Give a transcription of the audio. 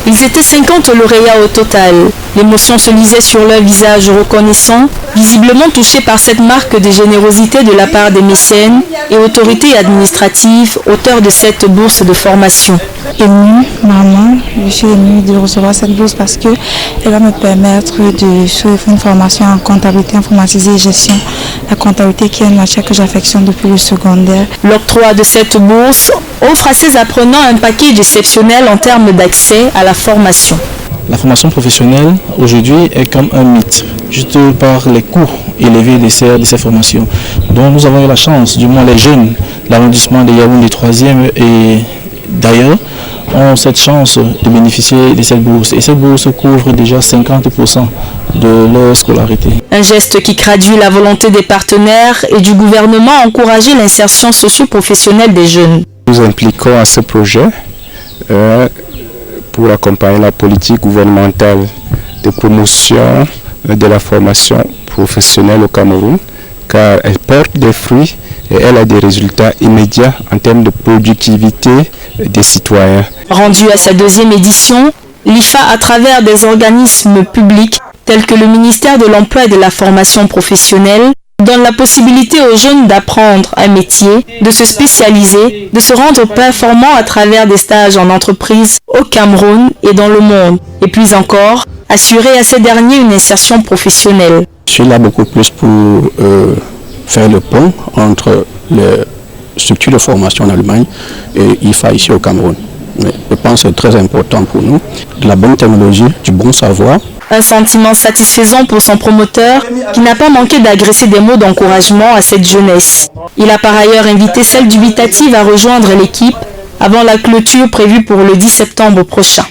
Ils étaient 50 lauréats au total. L'émotion se lisait sur leurs visages reconnaissants, visiblement touchés par cette marque de générosité de la part des mécènes et autorités administratives, auteurs de cette bourse de formation. Émue, maman, je suis émue de recevoir cette bourse parce qu'elle va me permettre de suivre une formation en comptabilité informatisée et gestion. La comptabilité qui est une matière que j'affectionne depuis le secondaire. L'octroi de cette bourse offre à ses apprenants un package exceptionnel en termes d'accès à la formation. La formation professionnelle aujourd'hui est comme un mythe, juste par les coûts élevés de ces formations. Donc nous avons eu la chance, du moins les jeunes, l'arrondissement de Yaoundé 3e et d'ailleurs, ont cette chance de bénéficier de cette bourse. Et cette bourse couvre déjà 50% de leur scolarité. Un geste qui traduit la volonté des partenaires et du gouvernement à encourager l'insertion socio-professionnelle des jeunes. Nous impliquons à ce projet pour accompagner la politique gouvernementale de promotion de la formation professionnelle au Cameroun, car elle porte des fruits et elle a des résultats immédiats en termes de productivité des citoyens. Rendue à sa 2e édition, l'IFA, à travers des organismes publics tels que le ministère de l'Emploi et de la Formation professionnelle, donne la possibilité aux jeunes d'apprendre un métier, de se spécialiser, de se rendre performants à travers des stages en entreprise au Cameroun et dans le monde. Et puis encore, assurer à ces derniers une insertion professionnelle. Je suis là beaucoup plus pour faire le pont entre les structures de formation en Allemagne et IFA ici au Cameroun. Mais je pense que c'est très important pour nous, de la bonne technologie, du bon savoir. Un sentiment satisfaisant pour son promoteur qui n'a pas manqué d'adresser des mots d'encouragement à cette jeunesse. Il a par ailleurs invité celle dubitative à rejoindre l'équipe avant la clôture prévue pour le 10 septembre prochain.